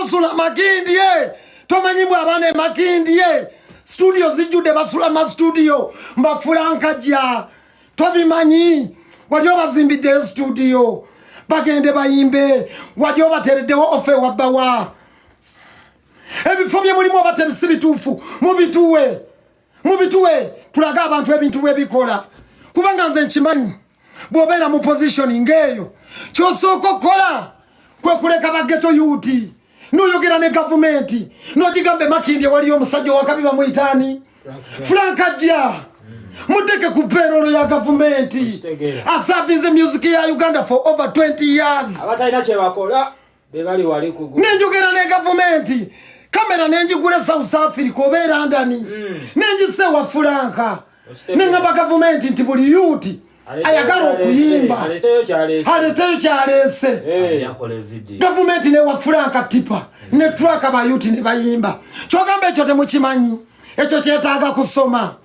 musula makindi tomanyimbo abane makindi studio zijude basula ma studio mbafulanga ja tobimanyi wali obazimbide studio bagende bayimbe wali obateredewo ofe wabawa ebifo bye mulimu abateresi bituufu mubituwe tulaga abantu ebintu bwe bikola kubanga nze nkimanyi bw'obeera mu positioning eyo kyosooka okukola kwe kuleka bageto yuti n'oyogera ne gavumenti n'ogigambe makindi waliyo omusajja owakabi bamuyitaani Frank Ajja muteke ku payroll ya gavumenti asavinze music ya Uganda for over 20 years abatalina kye bakola bebali wali kugu nenjogera ne gavumenti kamera nenjigule South Africa obeera ndani nenjisewa Franka nengamba gavumenti nti buli yuti ayagala okuyimba aleteyo kyalese gavumenti ne wa Franka tipa ne track ba yuti ne bayimba kyogamba ekyo temukimanyi ekyo kyetaaga kusoma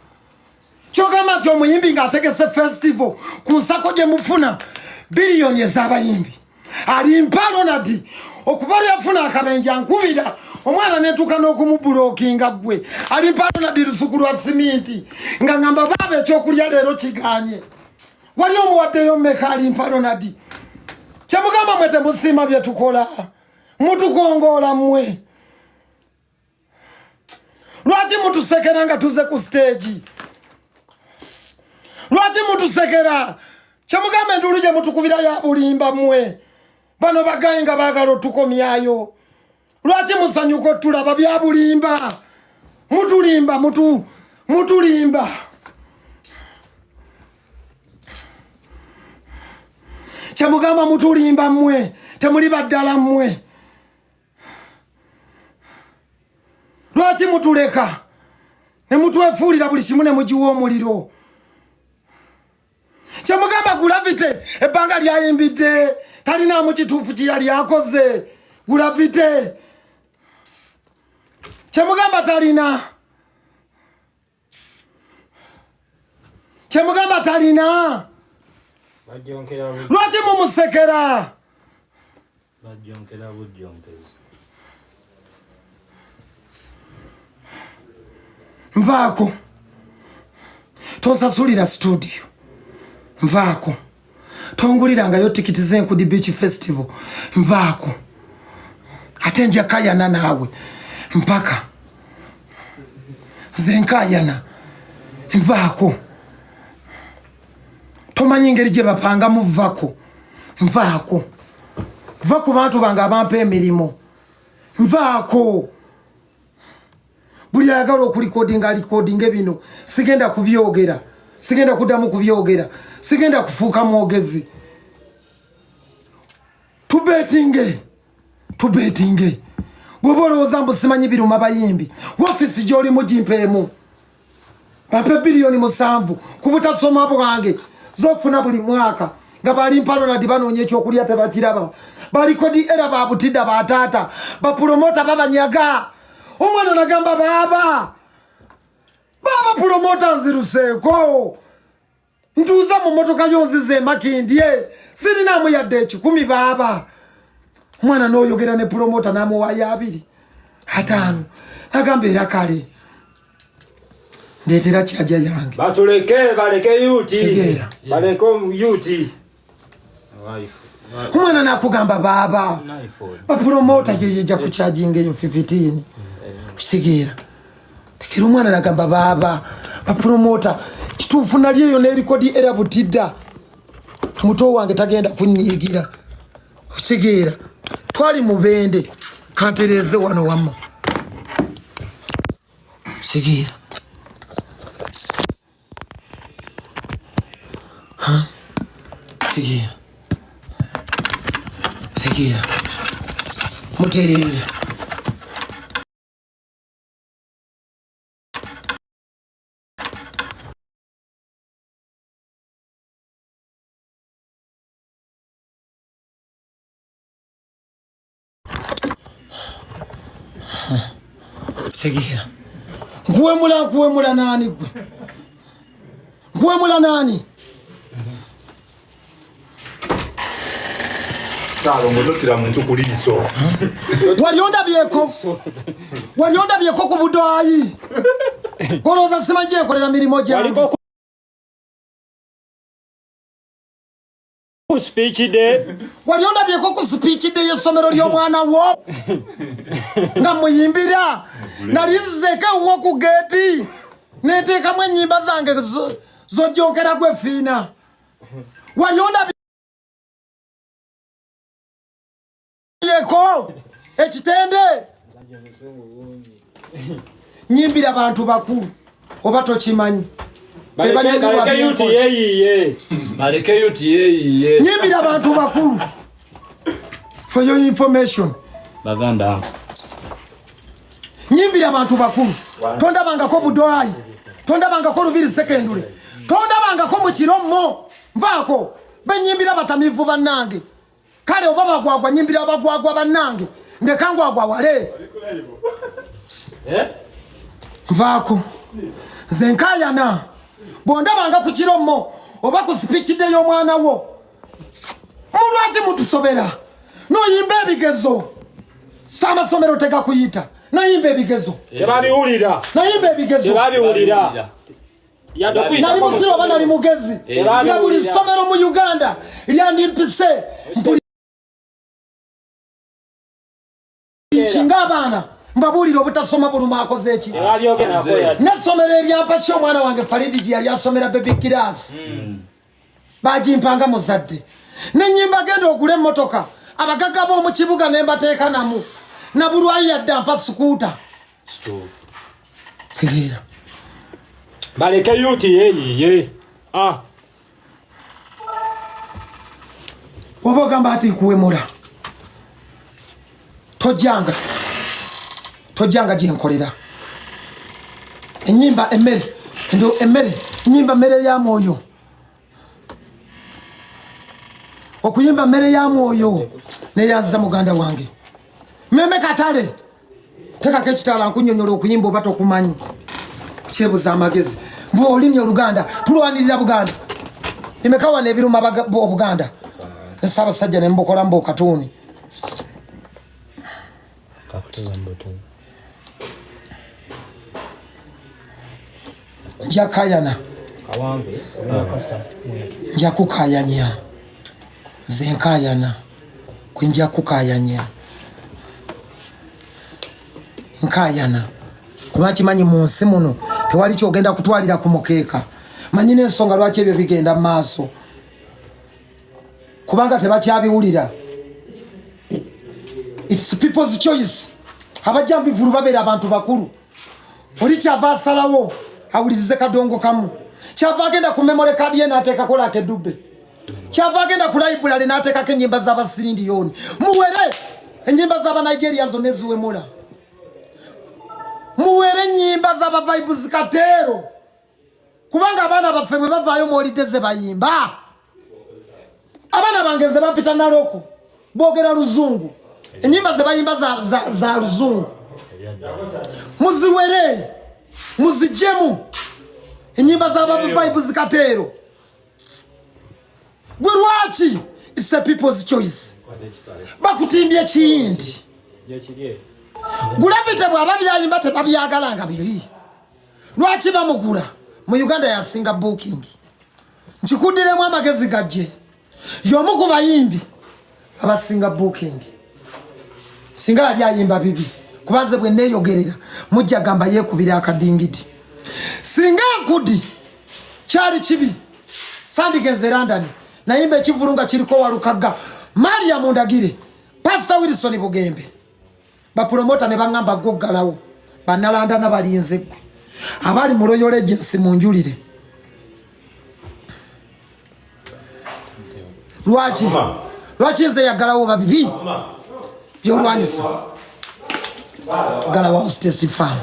kyogamba nti omuyimbi ng'ategese festival ku nsako gye mufuna biliyoni ez'abayimbi ali mpalonadi okuva lyafuna akabenja nkubira omwana netuuka n'okumubulookinga gwe ali mpalonadi lusuku lwa siminti nga ngamba baaba ekyokulya leero kiganye wali omuwaddeyo mmeka ali mpalonadi kyemugamba mwe temusiima bye tukola mutukongoola mmwe lwaki mutusekera nga tuze ku stage lwaki mutusekera kyemugamba endulu gye mutukubira ya bulimba mmwe bano bagayi nga baagala otukomyayo lwaki musanyuka otulaba bya bulimba mutulimba kyemugamba mutulimba mmwe temuli baddala mmwe lwaki mutuleka ne mutwefuulira buli kimu ne mugiwa omuliro kyemugamba gulavite ebbanga lyayimbidde talinamu kituufu kyeyali akoze gulavite kyemugamba talina lwaki mumusekera nvaako tonsasulira studio nvaako tongulirangayo tikiti z'Enkudi Beach Festival nvaako ate njakayana naawe mpaka zenkayana nvaako tomanyi ngeri gye bapanga muvako nvaako va ku bantu bange abampa emirimu nvaako buli ayagala okulikodinga alikodinga bino sigenda kubyogera sigenda kuddamu kubyogera sigenda kufuuka mwogezi tubetinge bw'oba olowooza mbu simanyi biruma bayimbi wofisi gy'olimu gimpeemu bampe biliyoni 7 ku butasoma bwange zofuna buli mwaka nga bali mpalonadi banoonya ekyokulya tebakiraba balikodi era babutidda bataata bapulomota babanyaga omwana nagamba baba pulomota nziruseeko ntuuza mu motoka yonzize makindi sirinamu yadde 10 baba mwana n'oyogera ne pulomota namuwaayo 2 5 nagamba era kale ndeetera kyajja yange baleke yuti omwana nakugamba baba bapulomota yeyejja kukyajinga eyo 15 kusigeera tekera omwana nagamba baba bapulomota kituufu nali eyo n'erikodi era butidda muto wange tagenda kunyiigira kusigeera twali mubende kantereze wano wamma kusigeera Sigira muterere Sigira nkuwemula nani gwe nkuwemula nani Salo ngototira muntu kuliso. Walionda byeko ku budoyi. Koloza simaje kolera mirimo gyange. Ku speech day. Walionda byeko ku speech day y'essomero ly'omwana wo. Nga muyimbira. Nalizeka wo ku gate. Neteekamu ennyimba zange zojjokera gwe fiina. Walionda byeko ekitende. Nyimbira abantu bakulu oba tokimanyi. Baleke yuti yeyiye. Baleke yuti yeyiye. Nyimbira abantu bakulu. For your information. Baganda. Nyimbira abantu bakulu. Tonda bangako budoyi. Tonda bangako lubiri secondary. Tonda bangako mu kiromo. Mvako. Benyimbira batamivu bannange. Kale oba bagwagwa nyimbira bagwagwa bannange. Ndekangwagwa wale. Mvako. Zenkayana. Bonda banga ku kiromo oba ku speech day y'omwana wo. Mulwati mutusobera. No yimbe ebigezo. Sama somero teka kuyita. Na yimbe ebigezo. Tebabiwulira. Na yimbe ebigezo. Tebabiwulira. Nali musiro bana li mugezi. Ya buli somero mu Uganda lyandimpise. Chinga bana. Mbabulira obutasoma buluma akoze eki. Nasomera ebyapasha omwana wange Faridi gye yali asomera baby class. Bajimpanga muzadde. Nenyimba genda okule motoka. Abagaga bo mu kibuga nembateeka namu. Na bulwayi yadda mpa skuta. Sigera. Baleke yuti yeyiye. Wabogamba ati kuwemula. Tojanga gyenkolera. Enyimba emmere. Ndo emmere. Nyimba mmere ya mwoyo. Okuyimba mmere ya mwoyo. Neyanziza muganda wange. Meme katale. Teka kechitala nkunyonyola okuyimba oba tokumanyi. Kyebuza amagezi. Mbu olini Oluganda. Tulwanirira Buganda. Imekawa nebiruma Buganda. Saba sajja nembokola mbo katuni. Njakayana. Njakukayanya. Zenkayana. Kwinja kukayanya. Nkayana. Kumachi manyi munsi muno tewali kyogenda kutwalira ku mukeeka. Manyi n'ensonga lwaki ebyo bigenda maaso. Kubanga tebakyabiwulira. It's people's choice. Abajambi vulu babera abantu bakulu. Oli kyava asalawo awulirize kadongo kamu. Kyava agenda ku memory card ye n'ateeka kola akedubbe. Kyava agenda ku library n'ateekako ennyimba z'Abasirindiyoni. Muwere ennyimba z'Aba Nigeria zonna eziwemula. Muwere ennyimba z'Aba Vibes Katero. Kubanga abaana baffe bwe bavaayo mu holiday ze bayimba. Abaana bange nze bampita Naroko boogera Luzungu. Enyimba ze bayimba za Luzungu. Muziwere. Muzijemu. Enyimba z'Aba Vibes Katero. Gwe lwaki? It's a people's choice. Bakutimbye kindi. Gulavite bwaba byayimba tebabyagalanga biri. Lwaki bamugula? Mu Uganda yasinga booking. Nkikudiremu amagezi gajje. Yomu ku bayimbi abasinga booking. Singa ali ayimba bibi. Kubanze bwe neyogerera mujja gamba yekubira akadingiti. Singa nkudi kyali kibi. Sandigenze London. Nayimba ekivulunga kiriko walukaga. Maria Mundagire. Pastor Wilson Bugembe. Ba promoter ne bangamba goggalawo. Banalanda nabalinze. Abali mu Royal Agency munjulire. Lwaki nze yagalawo babibi? Yolwanisa. Galawa State Farm.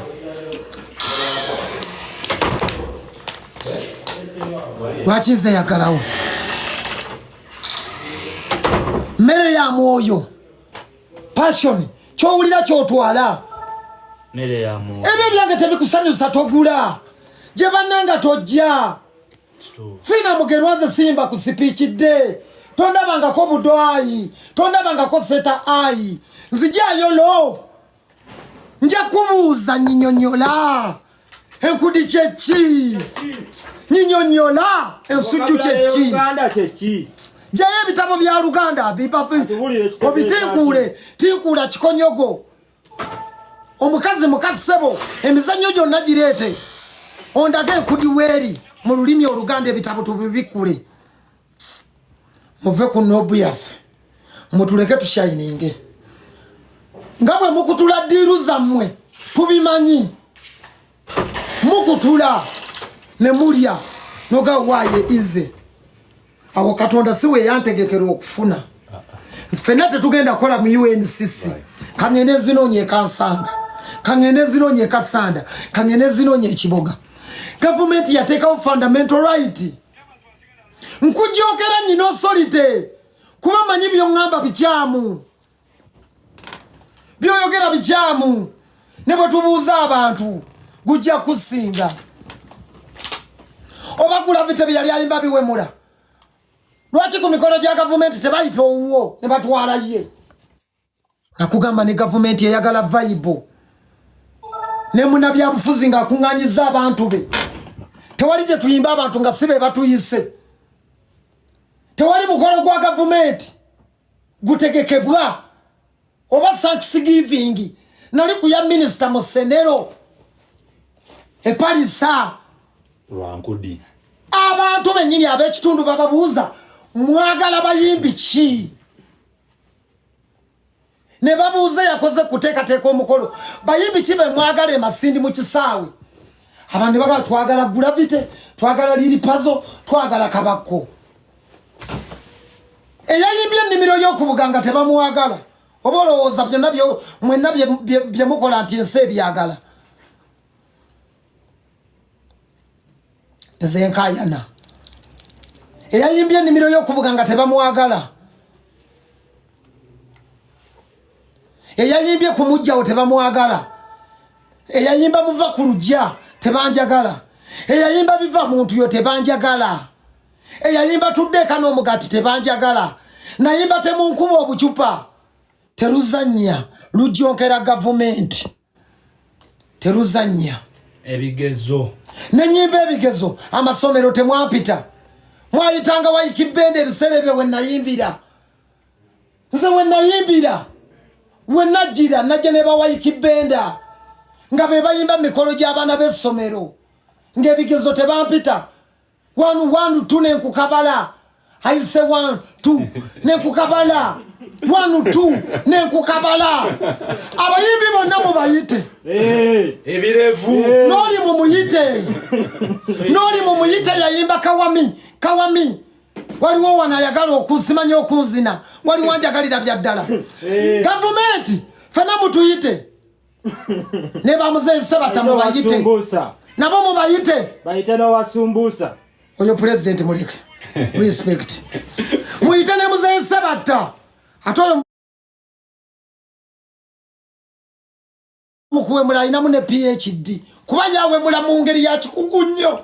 Lwaki nze yagalawo? Mere ya mwoyo. Passion. Kyowulira kyotwala. Mere ya mwoyo. Ebyo byange tebikusanyusa togula. Gye bannanga tojja. Fina Mugerwaze Simba ku speech day. tondabanga ko budoayi tondabanga ko seta ayi nzijayo lo nja kubuuza nyinyonyola enkudi chechi nyinyonyola ensujju chechi jaye bitabo bya Luganda obitikule tikula kikonyogo omukazi mukasebo emizanyo gyonna girete ondage enkudi weri mu lulimi Oluganda ebitabo tubibikule muve ku nobu yafe mutuleke tushayininge ngabwe mukutula diru zammwe tubimanyi mukutula ne mulya noga waye ize awo Katonda siwe yantegekera okufuna fenate tugenda kola mu UNCC kangene zinonye kansanga kangene zinonye kasanda kangene zinonye ekiboga government yateka fundamental right nkujokera nyino solite kuba manyi byo ngamba bichamu byoyogera bichamu nebo tubuuza abantu gujja kusinga obakula bitebe yali alimba biwemula lwaki ku mikolo gya government tebayita owuwo ne batwala ye nakugamba ne government eyagala vibe ne munabyabufuzi nga akunganyiza abantu be tewali gye tuyimba abantu nga sibe batuyise tewali mukolo gwa government gutegekebwa oba Thanksgiving nali kuya minister Musenero Parisa Lwankudi abantu benyini abekitundu bababuuza mwagala bayimbi ki ne babuuza yakoze kuteekateeka omukolo bayimbi ki be mwagala Masindi mu kisaawe abantu bagala twagala Gravity twagala Lili Puzzle twagala Kabako eyayimbye ennimiro y'okubuganga tebamwagala oba olowooza byonna mwenna bye mukola nti ensi ebyagala Zenkayana eyayimbye ennimiro y'okubuganga tebamwagala eyayimbye ku mujjawo tebamwagala eyayimba muva ku lujja tebanjagala eyayimba biva muntu yo tebanjagala eyayimba tuddeka n'omugati tebanjagala nayimba temunkuba obucupa teruzanya lujonkera government teruzanya ebigezo nenyimba ebigezo amasomero temwapita mwayitanga wayikibende ebiserebe wenayimbira nze wenayimbira wenajira najja ne bawayikibenda nga be bayimba mikolo gy'abaana b'essomero ng'ebigezo tebampita 1 2 nenkukabala ayise 1 2 nenkukabala 1 2 nenkukabala abayimbi bonna mubayite ebirevu noli mumuyite yayimba kawami waliwo wanayagala okusimanya okunzina waliwo anjagalira byaddala gavumenti fena mutuyite ne bamuzeeyise batamu bayite nabo mubayite bayite n'owasumbuusa oyo president muleke respect muyite ne muzeeyise batta ate oyo mukuwemula ayinamu ne PhD kuba yawemula mu ngeri ya kikugu nnyo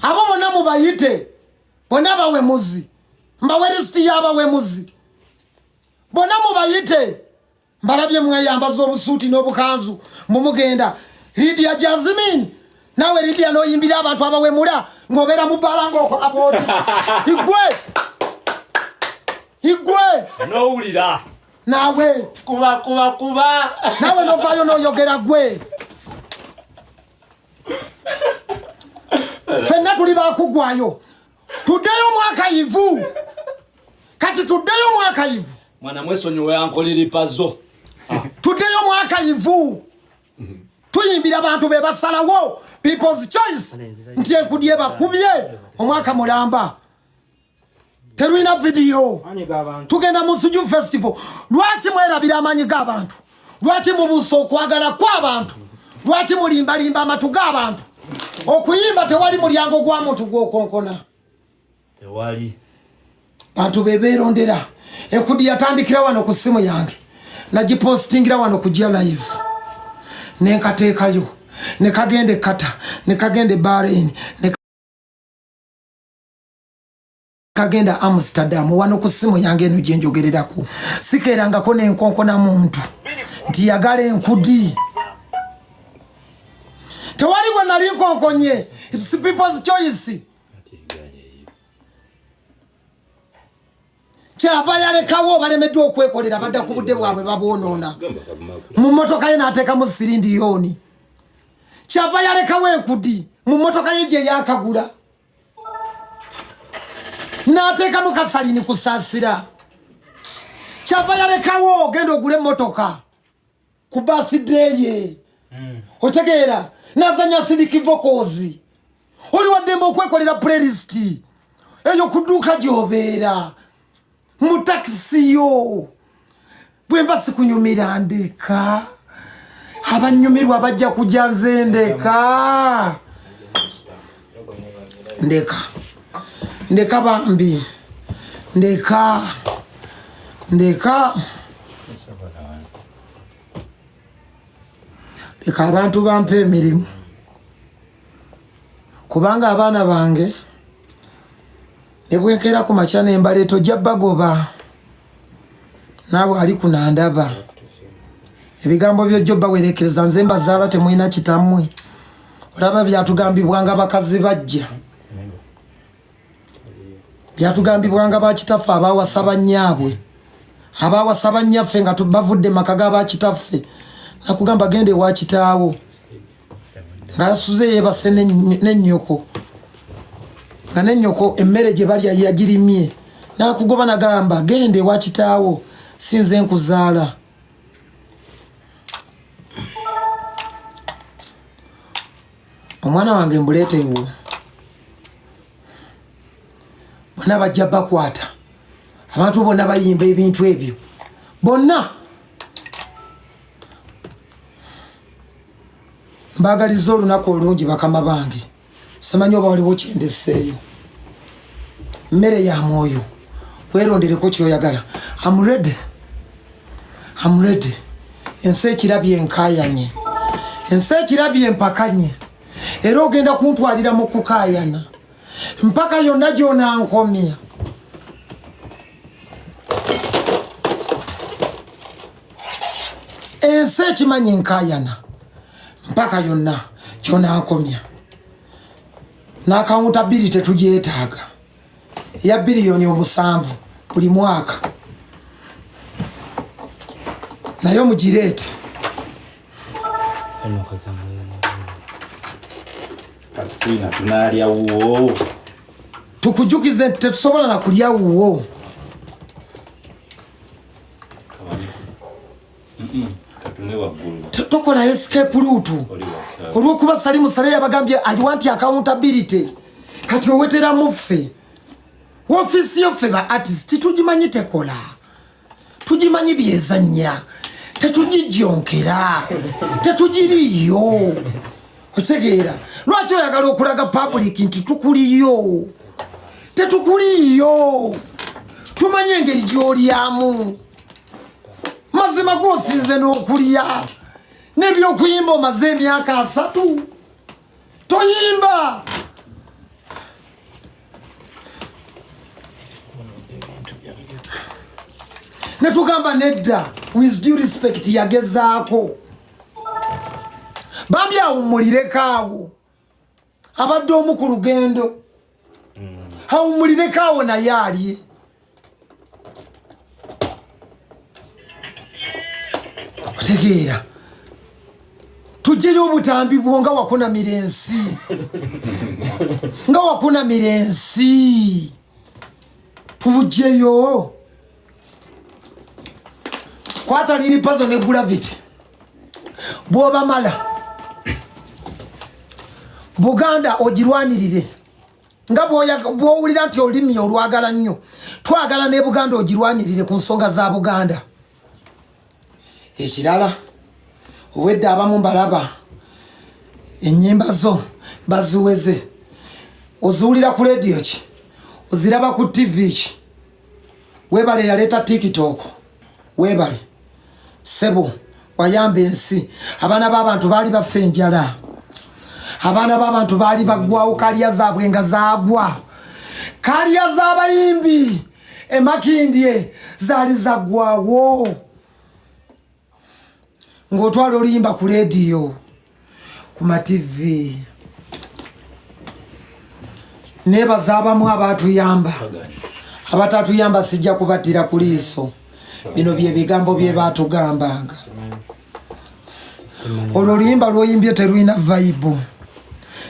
abo bonna mubayite bonna bawemuzi mbawe lisiti y'abawemuzi bonna mubayite mbalabye mweyambaza obusuuti n'obukanzu mumugenda Lydia Jasmine nawe Lydia noyimbira abantu abawemula ng'obeera mu bbala ng'okola bwoti igwe n'owulira nawe kuba nawe novaayo n'oyogera gwe fenna tuli bakugwayo tuddeyo mwakayivu kati tuddeyo mwakayivu mwana mwesonyiwe yankolera pazo tuddeyo mwakayivu tuyimbira abantu be basalawo people's choice nti enkudye bakubye omwaka mulamba terwina video tugenda mu Suju Festival lwaki mwerabira amanyi g'abantu lwaki mubuusa okwagala kw'abantu lwaki mulimbalimba amatu g'abantu okuyimba tewali mulyango gwa muntu gw'okonkona tewali bantu beberondera enkudi yatandikira wano ku simu yange nagipostingira wano kujja live nenkateekayo nekagende kata nekagende Bahrain nakagenda Amsterdam wano ku simu yange eno gye njogererako sikerangako n'enkonkona muntu nti yagala enkudi tewali gwe nali nkonkonye. It's people's choice. Kyava yalekawo balemeddwa okwekolera badda ku budde bwabwe babwonoona mu mmotoka ye n'ateekamu sirindiyoni. Kyava yalekawo enkudi mu mmotoka ye gye yakagula n'ateekamu kasalini kusaasira. Kyava yalekawo genda ogule emmotoka ku birthday ye otegeera n'azanya sidiki vocals. Oli waddembe okwekolera playlist eyo ku dduuka gy'obeera mu taxi yo bwe mba sikunyumira ndeka abanyumirwa bajja kujja nze ndeka bambi ndeka abantu bampa emirimu kubanga abaana bange nebwenkera ku makya n'embaleeto ojja bagoba naawe ali kunandaba ebigambo by'ojjo bawerekereza nze mbazaala temulina kitammwe. Olaba byatugambibwanga bakazi bajja byatugambibwanga bakitaffe abaawasa bannyaabwe abaawasa bannyaffe nga bavudde maka g'abakitaffe nakugamba gende ewa kitaawo ng'asuze yeebase n'ennyoko nga n'ennyoko emmere gye balya yagirimye n'akugoba nagamba gende ewa kitaawo sinze nkuzaala. Omwana wange mbuleetewo bonna bajja bakwata abantu bonna bayimba ebintu ebyo bonna mbagaliza olunaku olungi bakama bange simanyi oba waliwo kyendeseeyo mmere ya mwoyo weerondereko kyoyagala. I'm ready. Ensi ekirabye enkayanye ensi ekirabye empakanye era ogenda kuntwalira mu kukayana mpaka yonna gy'onankomya. Ensi ekimanyi enkayana mpaka yonna gy'onankomya. N'akawuntabiri tetugyetaaga ya biliyoni 7 buli mwaka nayo mugireete. Tukujukize tetusobola na kulya wuwo. Tukola escape route olw'okuba Salimu Sale yabagambye I want accountability. Kati owetera muffe w'ofiisi yoffe ba artist tugimanyi tekola tugimanyi byezannya tetugijjonkera tetugiriyo otegeera. Lwaki oyagala okulaga public nti tukuliyo tetukuliyo tumanyi engeri gy'olyamu mazima gwosinze n'okulya n'ebyokuyimba omaze emyaka 3 toyimba. Netugamba nedda with due respect yagezaako bambi awummulireko abadde omu ku lugendo awummulireko naye alye. Otegeera tujjeyo obutambi bwo nga wakunamira ensi tubujjeyo. Kwata liri puzzle ne gravity bwoba mala Buganda ogirwanirire nga bwowulira nti olulimi olwagala nnyo twagala ne Buganda ogirwanirire ku nsonga za Buganda. Ekirala obwedde abamu mbalaba ennyimba zo baziweze oziwulira ku radio ki oziraba ku TV ki. Webale yaleeta TikTok webale sebo wayamba ensi. Abaana b'abantu baali bafa enjala abaana b'abantu baali baggwawo kalya zaabwe nga zaagwa Kaliya z'abayimbi emakindye zaali zaggwawo ng'otwala oluyimba ku leediyo ku mativi. Nebaza abamu abaatuyamba, abatatuyamba sijja kubattira ku liiso. Bino bye bigambo bye baatugambanga. Olwo oluyimba lw'oyimbye terulina vibe,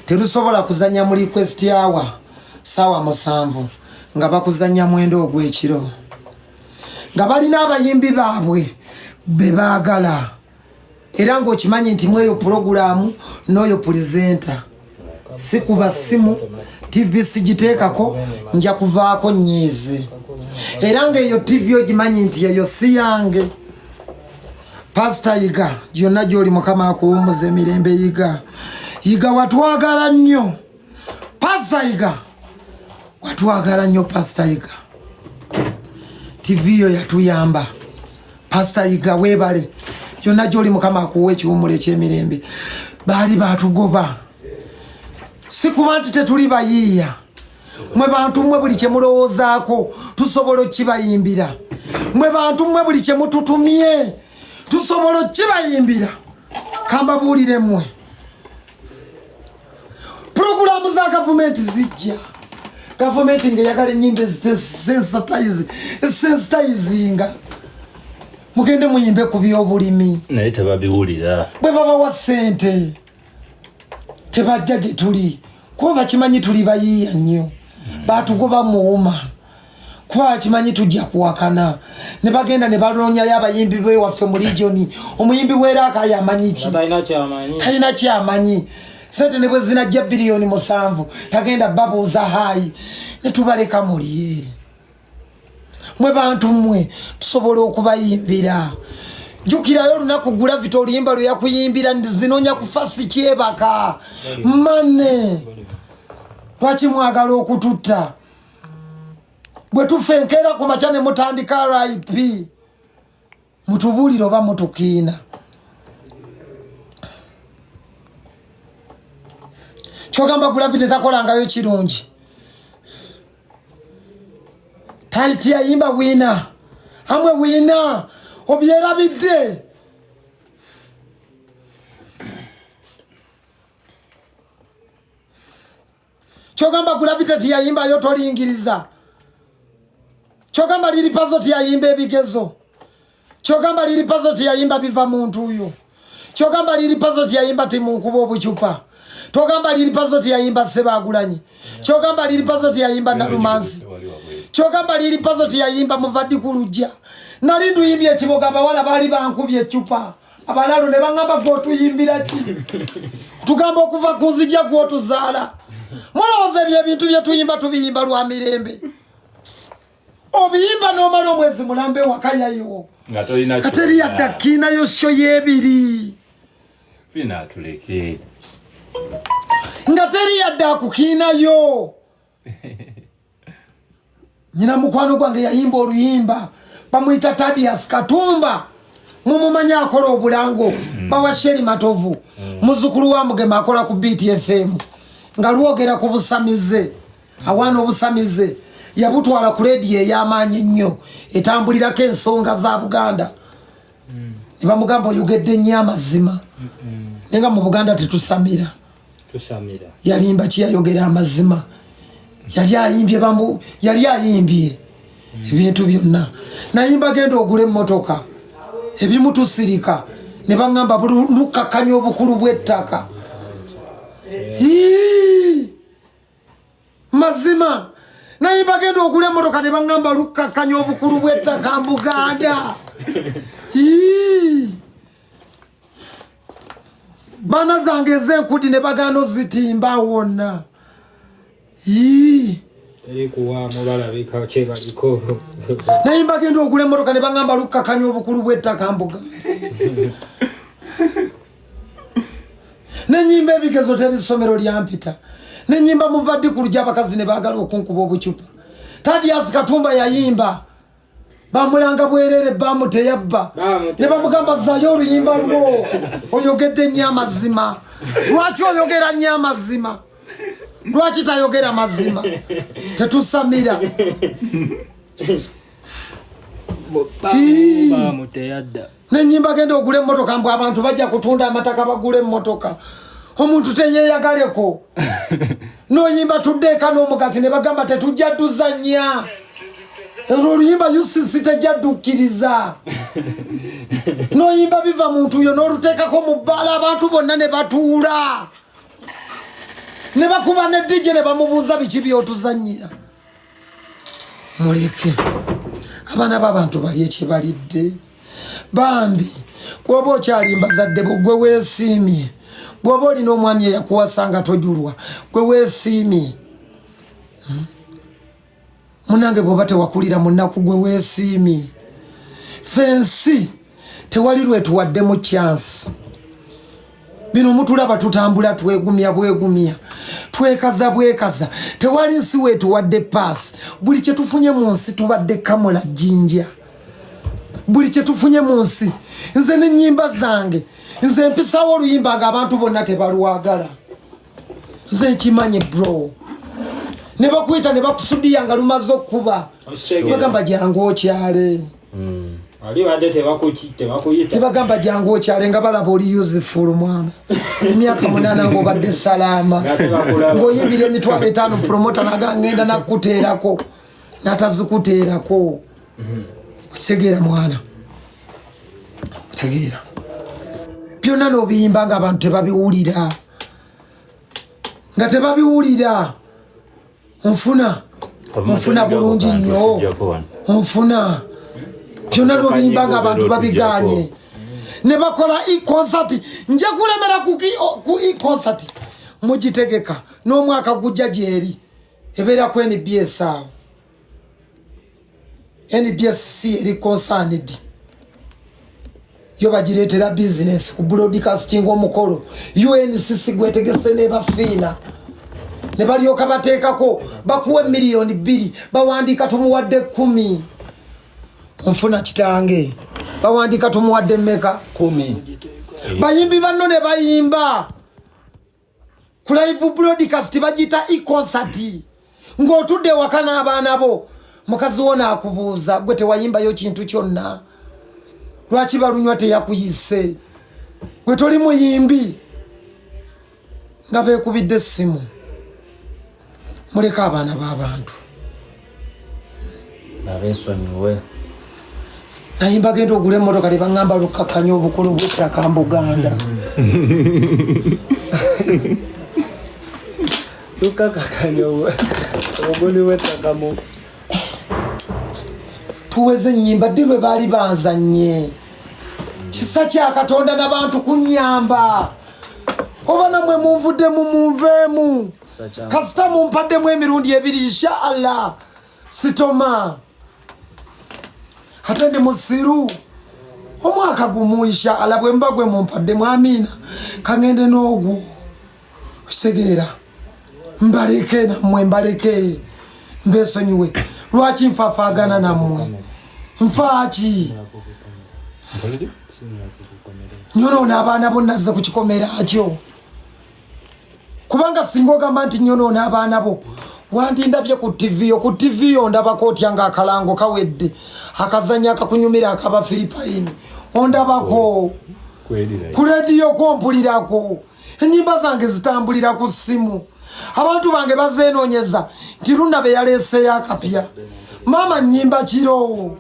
terusobola kuzanya mu request hour ssaawa 7 nga bakuzanya mwendo ogw'ekiro, nga balina abayimbi baabwe be baagala, era ng'okimanyi nti mweyo pulogulaamu n'oyo pulizenta. Si kuba simu TV sigiteekako nja kuvaako nnyiize, era ng'eyo TV ogimanyi nti eyo si yange. Pastor Yiga yonna gy'oli Mukama akuwummuza emirembe. Yiga watwagala nnyo. Pastor Yiga watwagala nnyo. Pastor Yiga TV yo yatuyamba. Pastor Yiga weebale, yonna gy'oli Mukama akuwa ekiwummulo eky'emirembe. Baali baatugoba, si kuba nti tetuli bayiiya. Mwe bantu mmwe buli kye mulowoozaako tusobola okkibayimbira. Mwe bantu mmwe buli kye mututumye tusobola okkibayimbira. Kambabuulire mmwe, purogulaamu za gavumenti zijja. Gavumenti ng'eyagala ennyimba sensitizinga. Mugende muyimbe ku by'obulimi naye tebabiwulira. Bwe babawa ssente tebajja gye tuli, kuba bakimanyi tuli bayiiya nnyo. Baatugoba muwuma kuba bakimanyi tujja kuwakana. Ne bagenda ne baloonyayo abayimbi bewaffe mu regioni. Omuyimbi w'Eraaka yamanyi ki? Talina kyamanyi. Sente ne bwe zinajja biliyoni 7 tagenda babuuza haayi. Ne tubaleka mulye. Mwe bantu mmwe tusobola okubayimbira. Jukirayo olunaku Gravity oluyimba lwe yakuyimbira zinoonya kufa si kyebaka. Mane lwaki mwagala okututta? Bwe tufa enkeera ku makya ne mutandika RIP, mutubuulire oba mutukiina. Kyogamba Gravity takolangayo kirungi. Taiti yayimba wina amwe wina obyerabidde. Kyogamba Gravity tiyayimbayo tolingiriza. Kyogamba liri pazo tiyayimba ebigezo. Kyogamba liri pazo tiyayimba biva muntu uyo. Kyogamba liri pazo tiyayimba timunkuba obucupa. Kyogamba liri pazo tiyayimba Sebagulanyi. Kyogamba liri pazo tiyayimba Nalumansi. Kyogamba liri pazo tiyayimba Muvaddi ku lujja. Nali nduyimbye ekiboga abawala baali bankubye eccupa. Abalalo ne baŋŋamba gw'otuyimbira ki? Tugamba okuva ku nzija gw'otuzaala. Mulowooza ebyo ebintu bye tuyimba tubiyimba lwa mirembe. Obiyimba n'omala omwezi mulambe wakayayo. Kateri yadda kiinayo sho y'ebiri. Fina tuleke. Nga teri yadda akukiinayo. Nyina mukwano gwange yayimba oluyimba bamuyita Thaddeus Katumba. Mumumanya akola obulango bawa Sheri Matovu. Muzukulu wa Mugema akola ku BTFM. Nga lwogera ku busamize. Awaana obusamize yabutwala ku leediyo ey'amaanyi ennyo etambulirako ensonga za Buganda. Ne bamugamba oyogedde nnyo amazima. Nenga mu Buganda tetusamira. Yalimba ki yayogera amazima. Yali ayimbye ebintu byonna. Nayimba genda ogule emmotoka. Ebimu tusirika ne baŋŋamba lukkakanya obukulu bw'ettaka. Mazima nayimba genda ogule emmotoka ne baŋŋamba lukkakanya obukulu bw'ettaka mu Buganda. Baana zange ez'enkudi ne bagaana ozitimba wonna. Nayimba genda ogule emmotoka ne baŋŋamba lukkakanya obukulu bw'ettaka mbuga. Nenyimba ebigezo teri ssomero lyampita. Nenyimba Muvaddi ku lujja abakazi ne baagala okunkuba obucupa. Thaddeus Katumba yayimba bamulanga bwerere bamuteyabba. Ne bamugamba zaayo oluyimba lwo oyogedde nnyo amazima. Lwaki oyogera nnyo amazima? Lwaki tayogera mazima? Tetusamira. Nenyimba genda ogule emmotoka mbw abantu bajja kutunda amataka bagule emmotoka. Omuntu teyeeyagaleko. Noyimba tuddeeka n'omugati ne bagamba tetujja duzannya. Oluyimba UCC tejjaddukiriza. Noyimba biva muntu yo n'oluteekako mu bbaala abantu bonna ne batuula. Ne bakuba ne DJ ne bamubuuza biki by'otuzannyira. Muleke. Abaana b'abantu bali ekibalidde. Bambi bw'oba okyalimba zadde gwe weesiimye. Bw'oba olina omwami eyakuwasanga tojulwa gwe weesiimye. Munange bw'oba tewakulira mu nnaku gwe weesiimye. Fensi tewali lwetuwadde mu chance. Bino mutulaba tutambula twegumya bwegumya. Twekaza bwekaza. Tewali nsi wetuwadde pass. Buli kye tufunye mu nsi tubadde kamula jinja. Buli kye tufunye mu nsi. Nze n'ennyimba zange. Nze mpisawo oluyimba ng'abantu bonna tebalwagala. Nze nkimanye bro. Ne bakuyita ne bakusudiya nga lumaze okuba. Bagamba jangu okyale. Ali wadde tebakuyita. Ne bagamba jangu okyale nga balaba oli useful mwana. Emyaka 8 ng'obadde salaama. Ng'oyimbira emitwalo 5 promoter ngenda nakuteerako. Natazikuteerako. Okitegera mwana. Otegeera. Byonna n'obiyimba nga abantu tebabiwulira. Nga tebabiwulira. Onfuna bulungi nnyo. Onfuna. Byonna n'obiyimba nga abantu babiganye. Ne bakola e-concert. Nja kulemera ku e-concert. Mugitegeka. N'omwaka gujja gyeri. Ebeera ku NBS awo. NBS eri concerned. Yo bagireetera business ku broadcasting omukolo. UNCC gwetegese ne bafiina. Ne balyoka bateekako bakuwe miliyoni 2 bawandiika tumuwadde 10. Onfuna kitange. Bawandiika tumuwadde mmeka 10. Bayimbi banno ne bayimba. Ku live broadcast bagita e-concert. Ng'otudde wakana abaana bo. Mukazi wona akubuuza gwe tewayimbayo kintu kyonna. Lwaki balunywa teyakuyise? Gwe toli muyimbi. Nga beekubidde essimu. Muleka abaana b'abantu. Nabeesonyiwe. Nayimba genda ogula emmotoka ne baŋŋamba lukkakanya obukulu bw'ettaka mu Buganda. Lukkakanya obukulu bw'ettaka mu. Tuweze ennyimba ddi lwe baali banzanye. Kisa kya Katonda n'abantu kunnyamba. Oba namwe munvudde munveemu. Kasita mumpaddemu emirundi 2 inshallah. Sitoma. Ate ndi musiru. Omwaka gumu inshallah bwe mba gwe mumpaddemu amina. Kangende n'ogwo. Osegeera. Mbaleke nammwe mbaleke. Mbeesonyiwe. Lwaki nfafaagana nammwe? Nfaaki. Nyonoona abaana bo nazze ku kikomera kyo. Kubanga singa ogamba nti nyonoona abaana bo wandindabye ku TV yo ndabako otya ng'akalango kawedde akazanya akakunyumira akaba Philippine ondabako ku leediyo kompulirako ennyimba zange zitambulira ku ssimu. Abantu bange bazenoonyeza nti Lunabe yaleeseyo akapya. Mama nnyimba kiro.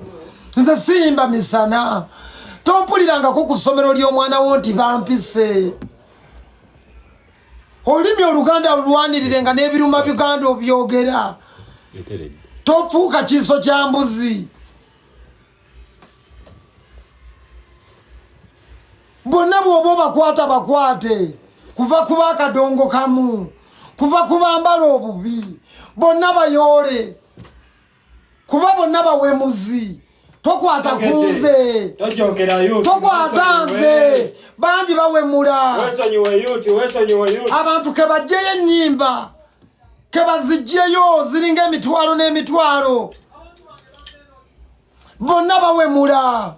Nze siyimba misana. Tompulirangako ku ssomero ly'omwana wo nti bampise. Olulimi Oluganda lulwanirire nga n'ebiruma Buganda obyogera. Tofuuka kiso kya mbuzi. Bonna bw'oba bakwata bakwate. Kuva kuba akadongo kamu. Kuva kubambala obubi. Bonna bayoole. Kuba bonna bawemuzi. Tokwata kunze. Tokwata nze. Bangi bawemula. Abantu ke bajjeyo ennyimba. Ke bazijjeyo ziringa emitwalo n'emitwalo. Bonna bawemula.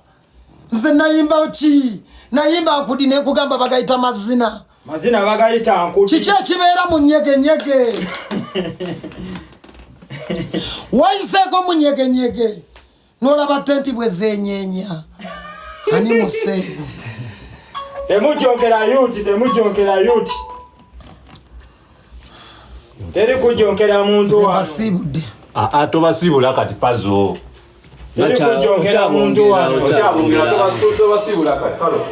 Nze nayimba ki? Nayimba nkudi ne kugamba bagayita mazina. mazina bagayita nkuti kiki ekibeera mu nyegenyege wayiseeko mu nyegenyege n'olaba tenti bwe zeenyeenya ani museego temujonkera yuti teri kujonkera muntu wano basiibudde tobasiibula kati pazo teri kujonkera muntu wano tobasiibula kati kalo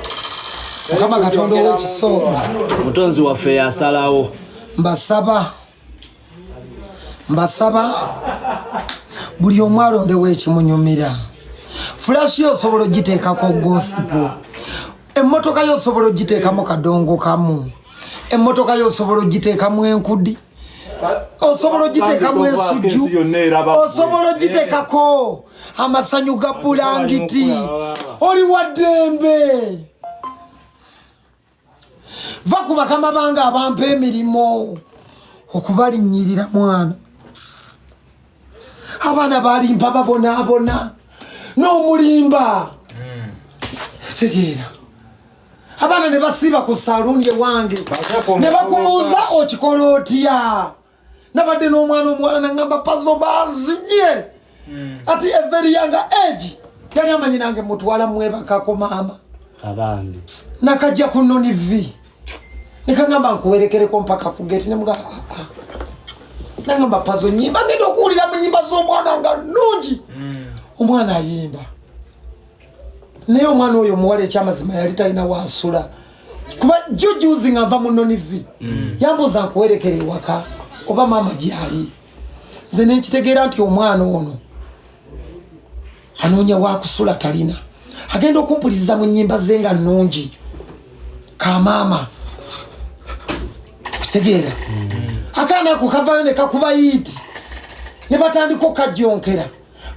mukama katonda ow'ekisomo mutonzi waffe yasalawo mbasaba buli omu alondewo ekimunyumira fulashi yosobola ogiteekako gosipo emmotoka yosobola ogiteekamu kadongo kamu emmotoka yosobola ogiteekamu enkudi osobola ogiteekamu ensujju osobola ogiteekako amasanyu ga bulangiti oli waddembe va ku bakama bange abampa emirimu okubalinyirira mwana abaana balimpa babonaabona n'omulimba tegeera abaana ne basiiba ku saaluuni ewange ne bakubuuza okikola otya nabadde n'omwana omuwala naŋŋamba pazo banzije ati everi yanga egi yali amanyi nange mutwala mwebakako maama abambi nakajja ku nonivi nikaŋŋamba nkuwerekereko mpaka ku geti nemuga naŋŋamba pazo nyimba ngenda okuwulira mu nyimba z'omwana nga nnungi omwana ayimba naye omwana oyo omuwala ekyamazima yali talina wansula kuba jujuzi nga nva mu nonivi yambuuza nkuwerekere ewaka oba maama gyali nze nenkitegeera nti omwana ono anoonya wakusula talina agenda okumpuliriza mu nnyimba ze nga nnungi kamaama kutegeera akaana ako kavayo ne kakuba yiiti ne batandika okajjonkera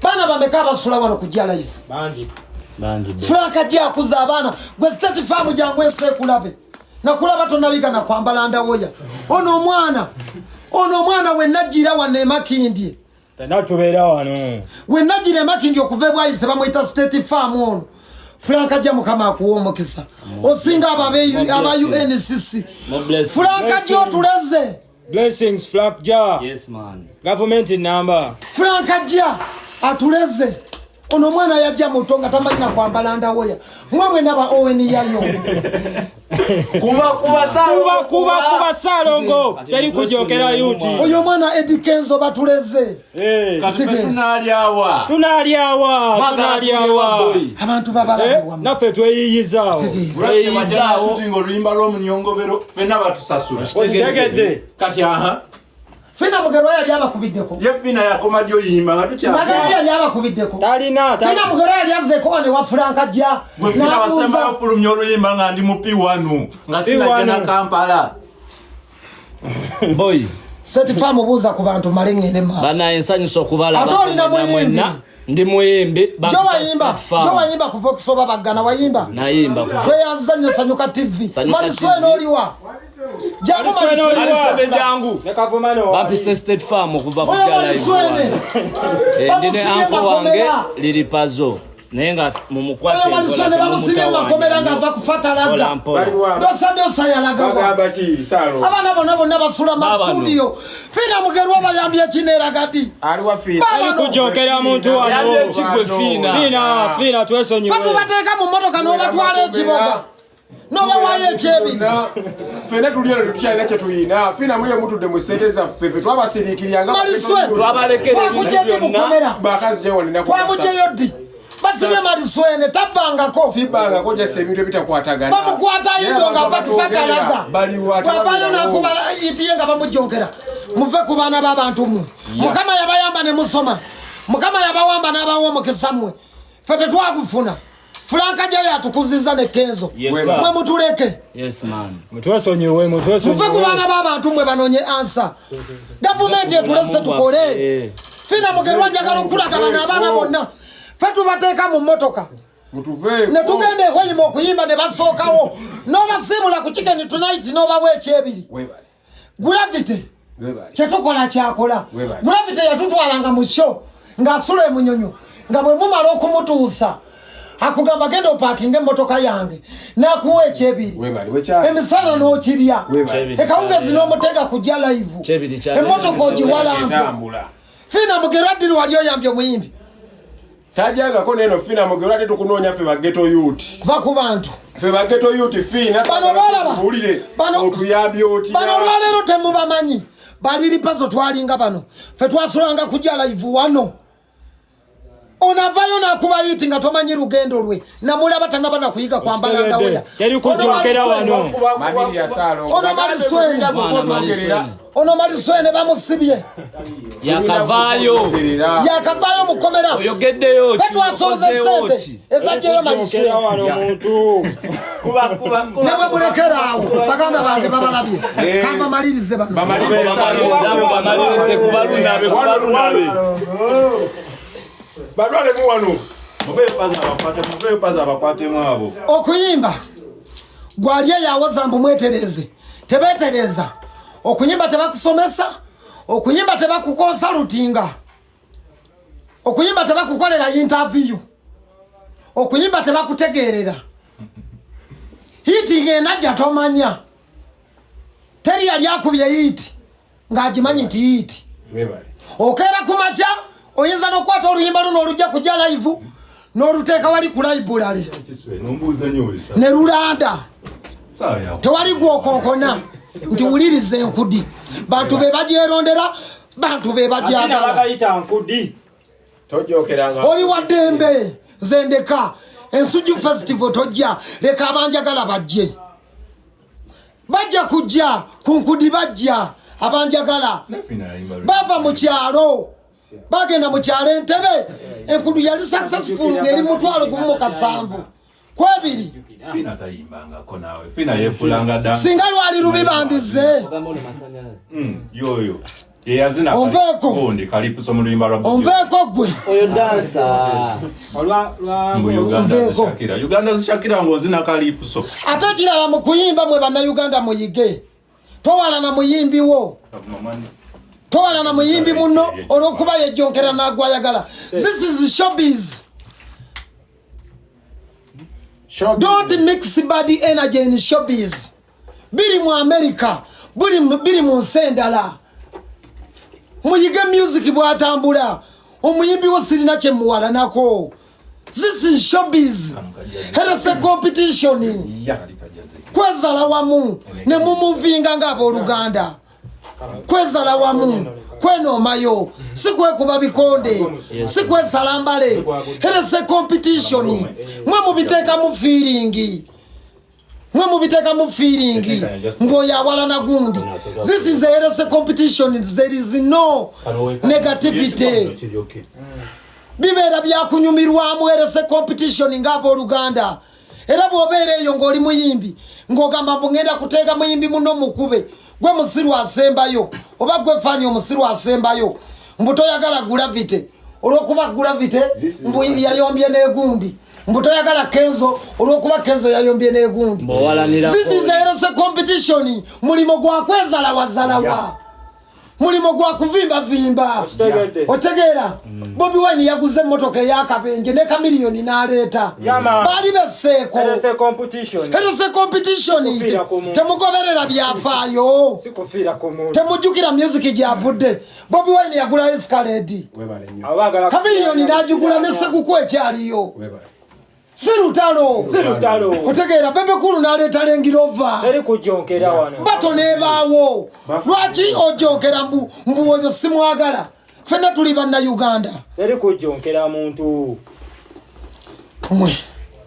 baana bameka abasula wano kujja life bangi Frank ajja akuza abaana gwe state farm jangu ensekulabe nakulaba tonabiga na kwambala ndawoya ono omwana we najjira wanne makindi tubeera wano we najjira makindi okuva bwayise bamuyita state farm ono Frank ajja mukama akuwa omukisa osinga aba UNCC Frank ajja otuleze blessings Frank ja Yes man. government number Frank ajja atuleze ono mwana yajja mutonga tamanyina kwambala ndawoya mwamwe naba oweni yayo kuba salongo teri kujokera yuti oyo mwana edikenzo batuleze tunalyawa abantu babalawa naffe tweyiyizaawo oluyimba lw'omunyongobero fenna batusasula okitegedde kati fina mugero yali abakubiddeko ye fina yakoma dyoyimba nga tukyagala yali abakubiddeko talina fina mugero yali azzeeko wane wa Frank ajja fina basembayo okulumya oluyimba nga ndi mu P1 nga sinagenda Kampala Boy. seti famu buuza ku bantu male ngende maaso Bana ensanyusa okubalaba. Ate olina muyimbi. Ndi muyimbi. Jo wayimba kuva okusoba baggana wayimba. Nayimba kuva. Tweyazanyo Sanyuka TV. Malisweno oliwa. Jangu jangu. Nekavumano. Bapise State Farm okuva ku live. Ndine anko wange liri pazo. Nenga mumukwate ngola bamusibye makomera nga va kufata laga dosa yalaga abana bona basula ma studio fina mugerwa bayambye kinera gati aliwa fina ali kujokera muntu wano yambye chikwe fina twesonyiwe fatu bateka mu motoka no batwale ekiboga no bawaye chebi fena tuliero tukyalina kye tuyina fina muli omutudde mu ssente zaffe ffe twabasiriikiranga twabalekere bakazi gyewanina kwa mujeyodi basibe Maliswene tabangako sibangako just ebintu ebitakwatagana bamukwata yindo nga bakufata laga bwabayo nakubala itiye nga bamujonkera muve ku baana b'abantu mmwe mukama yabayamba ne musoma mukama yabawamba n'abawa omukisa mmwe ffe tetwagufuna Frank ajja yatukuziza ne Kenzo mwe mutuleke mutwesonyiwe muve ku baana b'abantu mmwe banoonye ansa gavumenti etulese tukole fina mugerwa njagala okulaga bano abaana bonna fatu bateka mu motoka ne tugende kweyima okuyimba ne basookawo n'obasiibula ku chicken tonight n'obawa ekyebiri Gravity kyetukola kyakola Gravity yatutwalanga mu show ng'asula emunyonyo nga bwe mumala okumutuusa akugamba genda opakinga emmotoka yange nakuwa ekyebiri emisana n'okirya ekawungezi n'omutega kujja live emmotoka ogiwalanko Fina Mugeradi wali oyambye omuyimbi tajagako neno Fina Mugeradi tukunoonya ffe baggeto youth va ku bantu ffe baggeto youth Fina bano balaba otuyambye oti bano olwaleero temubamanyi baliri pazo twalinga bano ffe twasulanga kujja live wano onavayo nakuba yiti nga tomanyi lugendo lwe namulaba tanabana kuyiga kwambala ndaweya yali kujokera wano manini ya salo ono Mariswene bamusibye yakavayo mukomera oyogeddeyo petwasoze sente ezajeyo Mariswene nebwe mulekerawo baganda bange babalabye kamba malirize bano bamalirize kubalunabe badwale mu wano mube paza abakwate mwabo okuyimba gwalye yawoza mbu mwetereze tebetereza okuyimba tebakusomesa okuyimba tebakukonsalutinga okuyimba tebakukolera interview okuyimba tebakutegerera hiti ngenajja tomanya teri yali akubye hiti ng'agimanyi nti hiti okera kumaca oyinza n'okwata oluyimba luno olujja kujja live n'oluteeka wali ku library ne lulanda tewali gwokonkona nti wuliriza enkudi bantu be bagyerondera bantu be bagyagala oli waddembe zendeka ensuju festival tojja leka abanjagala bajja kujja ku nkudi bajja abanjagala bava mu kyalo bagenda mu kyalo Entebbe enkudu yali successful ngeri mutwalo kumukasambvu kwebiri Fina tayimbangako nawe Fina yefulanga dance singa lwali rubibandize yoyo yazina onveko kalipuso mu luyimba lwa onveko gwe oyo dansa Uganda Shakira ngozina kalipuso ate kirala mu kuyimba mwe bana Uganda muyige towala na muyimbi wo towala na muyimbi muno olwokuba yejonkera nagwayagala this is showbiz. Don't mix body energy in showbiz. Biri mu America, biri mu Sendala. Muyige music bwatambula. Omuyimbi wo sirina kye muwala nako. This is showbiz. Herese competition. Kwezala wamu ne mu movinga ngabo Luganda. Kwezala wamu kweno mayo sikwe kuba bikonde sikwe salambale herese competition mwe mubiteka mu feeling ngoya wala na gundi. This is a herese competition. There is no negativity. Bibera byakunyumirwamu herese competition ngabo Luganda. Era bwobere eyo ngoli muyimbi ngogamba ngenda kuteka muyimbi muno mukube gwe musiru asembayo oba gwe fanyo musiru asembayo mbuto yagala gravity olwokuba gravity mbu yayombye negundi mbuto yagala Kenzo olwokuba Kenzo yayombye negundi. This is a competition. Mulimo gwa kwezala wazalawa mulimo gwa kuvimba vimba otegera Bobi Wine yaguze motoka yakabenje ne kamiliyoni naleta bali beseko herese competition temugoberera byafayo sikufira ko muntu temujukira music gyavudde. Bobi Wine yagula Escalade kamiliyoni najugula ne sekuku ekyaliyo Sirutalo otegera bebe kulu naleta lengirova eri kujonkera wano bato nebaawo lwaki ojonkera mbu oyo simwagala fena tuli banna Uganda eri kujonkera muntu mwe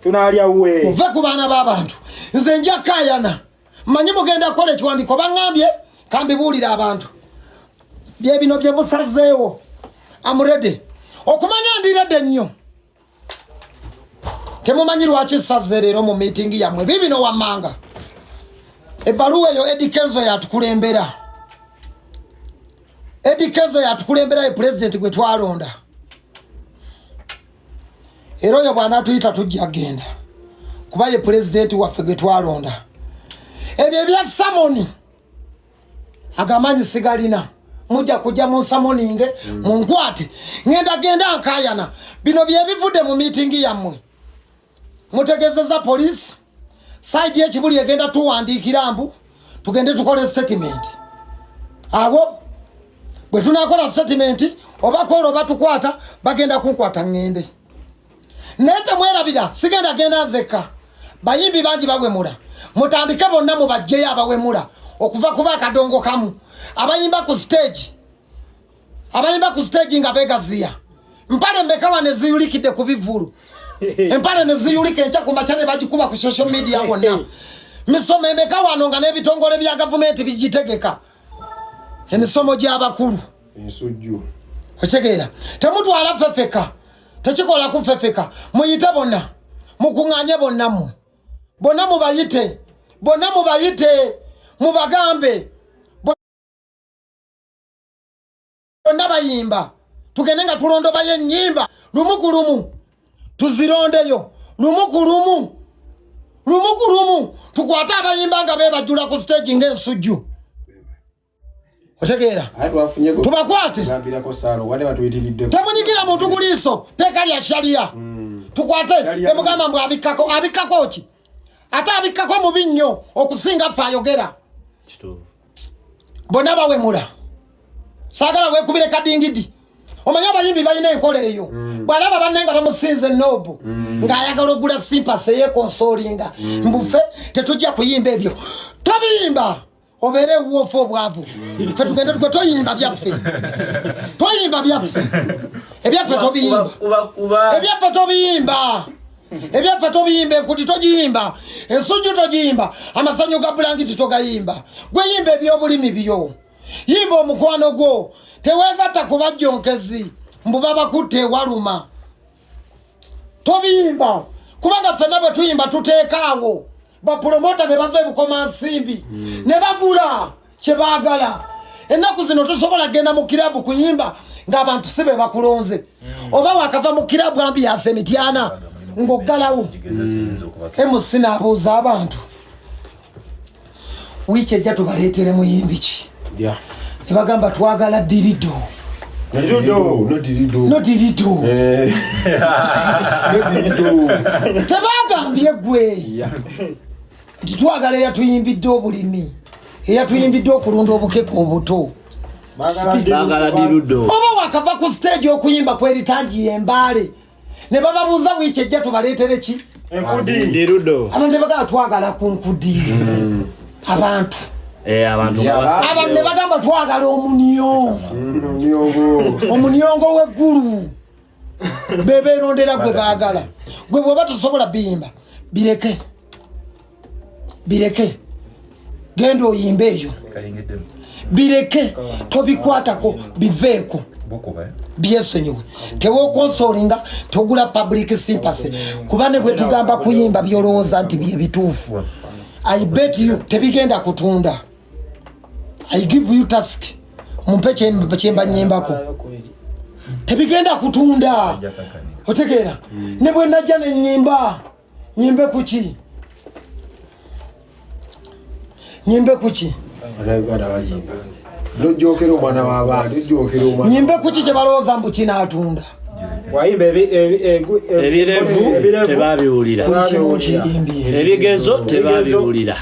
tunalya we uve ku baana b'abantu nze nja kayana manyi mugenda kola ekiwandiko bangambye kambibuulira abantu bye bino bye busazeewo amurede okumanya ndirede nnyo temumanyi lwaki saze leero mu meeting yamwe bibino wamanga ebbaluwa eyo Eddie Kenzo yatukulembera ye president gwe twalonda era oyo bwana tuyita tujja genda kuba ye president waffe gwe twalonda ebyo ebya samoni agamanyi sigalina mujja kujja mu samoninge munkwate ngenda genda nkayana bino bye bivudde mu meeting yamwe mutegezeza police side ye Kibuli egenda tuwandikira mbu tugende tukole statement abo bwe tunakola statement oba kolo batukwata bagenda kunkwata ngende nete mwerabira sigenda genda nzeka bayimbi bangi bawemula mutandike bonna mu bajje abawemula okuva kuba kadongo kamu abayimba ku stage nga begaziya mpale mbekawa ne ziyulikide ku bivulu empale ne ziyulike ncha ku machane bagikuba ku social media wonna misomo emekawa nonga ne bitongole bya government bijitegeka emisomo gy'abakulu ensujju otegeera temutu alafefeka tekikola kufefeka muyite bonna mukunganye bonna mubayite mubagambe bonna bayimba tugende nga tulondo baye nyimba lumukulumu tuzirondeyo lumukulumu tukwata abayimba nga bebajula ku stage ng'ensujju otegeera tubakwate temunyikira muntu kuliiso teeka lya sharia tukwate emugamba mbu abikkako ki ate abikkako mubi nnyo okusinga ffe ayogera bonna bawemula saagala weekubire kadingidi omanya abayimbi balina enkola eyo bw'alaba banne nga bamusinze nobu ng'ayagala ogula simpasi eyekonsolinga mbufe tetujja kuyimba ebyo tobiyimba obere uofu obwavu fe tugende tukwe toyimba byaffe ebyaffe tobiyimba kuti togiyimba ensujju togiyimba amasanyu ga bulangiti togayimba gwe yimba ebyobulimi byo yimba omukwano gwo teweegatta ku bajjonkezi mbu babakutte waluma tobiyimba kubanga ffenna bwe tuyimba tuteekaawo bapromota ne bava ebukoma nsimbi ne bagula kye baagala ennaku zino tosobola genda mu kirabu kuyimba ng'abantu si be bakulonze oba wakava mu kirabu ambiyansi emityana ng'oggalawo emusi n'abuuza abantu wiiki ejja tubaleetere muyimbi ki ne bagamba twagala dirido tebagambye gwe nti twagala eyatuyimbidde obulimi eyatuyimbidde okulunda obukeko obuto oba wakava ku stage okuyimba kweritangiye embaale ne bababuuza wiiki ejja tubaleetere ki abantu nebagamba twagala ku nkudi abantu ne bagamba twagala omuniongo w'eggulu beberondera gwe baagala gwe bw'oba tosobola biyimba bireke genda oyimba eyo bireke tobikwatako biveeko byesenyiwe tewokonsolinga togula public sympathy kuba ne bwe tugamba kuyimba byolowooza nti bye bituufu I bet you tebigenda kutunda. I give you task mumpe chemba nyembako tebigenda kutunda otegeera ne bwe najja ne nyimbe kuki lojokero mwana w'abantu nyimbe kuki kye balowooza mbu kinaatunda wayimba ebirevu tebabiwulira ebigezo tebabiwulira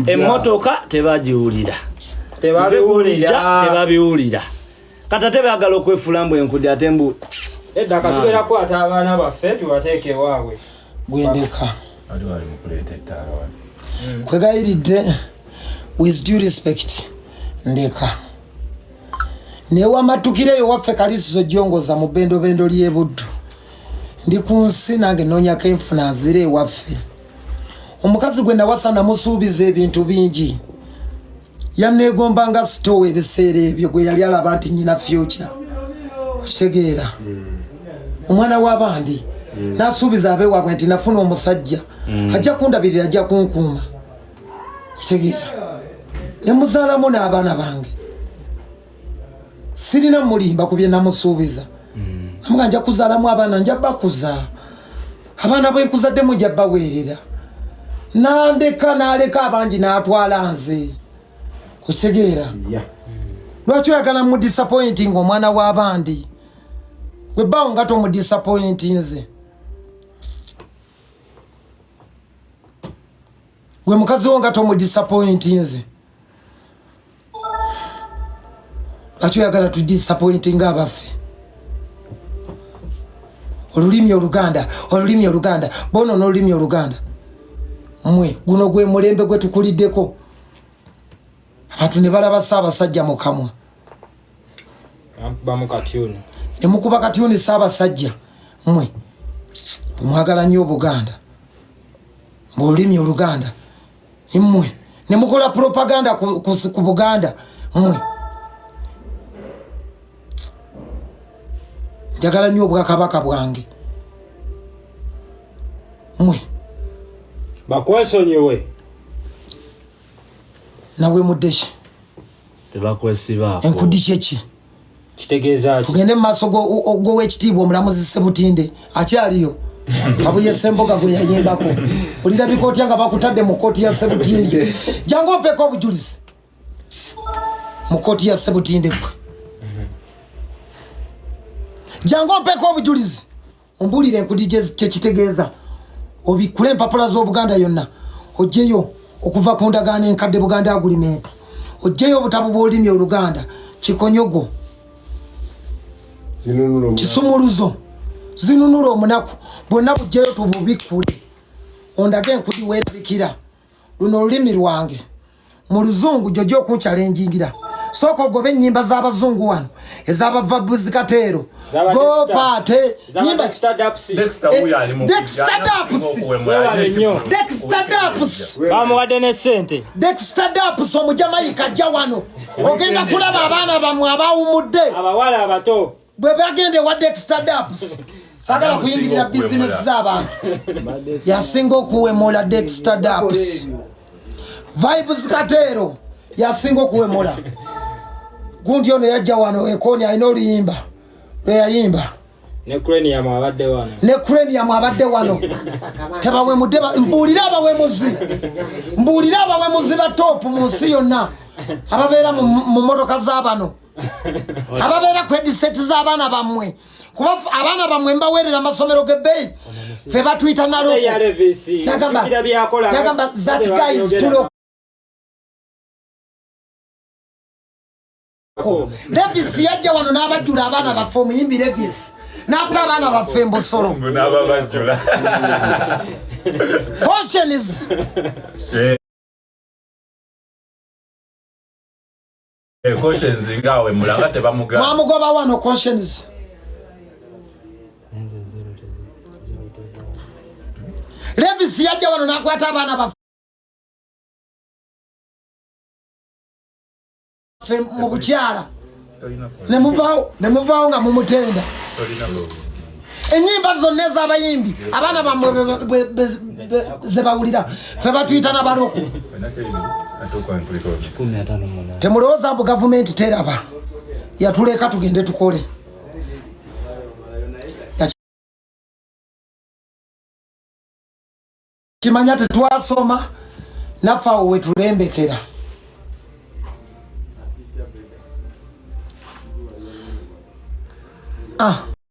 emmotoka tebagiwulira tebabiwulira kata tebagala okwefuula mbu enkudi ate mbu edda katugera kwata abaana baffe tubateeke ewaabwe gwendeka kwegayiridde with due respect ndeka newamatukireyo waffe kalisizo jongoza mu bendobendo ly'ebuddu ndi ku nsi nange noonyako enfuna azire ewaffe omukazi gwe nawasa namusuubiza ebintu bingi yanneegombanga sitowa ebiseera ebyo gwe yali alaba nti nyina future okitegeera omwana w'abandi n'asuubiza abeewaabwe nti nafuna omusajja ajja kundabirira ajja kunkuuma okitegeera ne muzaalamu n'abaana bange sirina mulimba ku bye namusuubiza namuga nja kuzaalamu abaana nja bakuza abaana bwenkuzadde mujja baweerera n'aleka abangi n'atwala nze kutegeera lwaki oyagala mu disappointing omwana w'abandi gwe bawo nga tomu disappointing nze gwe mukazi wonga tomu disappoint nze acho yagala tu disappointing abaffe olulimi oluganda bono n'olulimi oluganda mwe guno gwe mulembe gwe tukuliddeko abantu ne balaba Ssaabasajja mu kamwa ne mukuba katyuni Ssaabasajja mwe mwagala nnyo Buganda olulimi oluganda mmwe ne mukola propaganda ku Buganda mmwe njagala nnyo Obwakabaka bwange mmwe bakwesonyiwe nawe muddeshi tebakwesibaako enkudi kyeki kitegeeza tugende mu maaso g'owekitiibwa omulamuzi Ssebutinde akyaliyo Kabuye Ssemboga gwe yayimbako olirabika otya nga bakutadde mu kkooti ya Ssebutinde jangu ompeeko obujulizi mu kkooti ya Ssebutinde gwe jangu ompeeko obujulizi ombuulire enkudi kyekitegeeza obikule empapula z'Obuganda yonna ojjeyo okuva ku ndagaano enkadde Buganda Agreement ojjeyo obutabu bw'olulimi oluganda kikonyogo kisumuluzo zinunula omunaku bwonna bujjeyo tububikule ondage enkudi weerabikira luno olulimi lwange mu luzungu jojja okuncalenjingira sooka ogobe ennyimba z'abazungu wano ez'abavabuzi Kateero gopate nyimba Dexter Dapps bamuwadde ne ssente Dexter Dapps omujamaika ajja wano ogenda kulaba abaana bamwe abawumudde abawala abato bwe bagende wa Dexter Dapps sagala kuyingirira bizinesi z'abantu yasinga okuwemula Dexter Dapps Vibes Kateero yasinga okuwemula gundi ono yajja wano ekoni alina oluyimba lwe yayimba ne cranium abadde wano tebawemudde mbuulira abawemuzi ba top mu nsi yonna ababeera mu motoka z'abano ababeera ku headset z'abaana bammwe kuba abaana bammwe mbaweerera amasomero g'ebbeeyi fe batwita nalo nagamba that guys tulo Davis yajja wano n'abajjula abaana baffe omuyimbi Davis n'akuta abaana baffe embosolo Conscience ngawe mulanga tebamugamba mwamugoba wano Conscience Davis yajja wano n'akwata abaana baffe mu bukyala nemuvaawo nga mumutenda enyimba zonna ez'abayimbi abaana bamwe ze bawulira fe batuyita n'abaloko temulowooza mbu gavumenti teraba yatuleka tugende tukole kimanya tetwasoma naffe awo wetulembekera Ah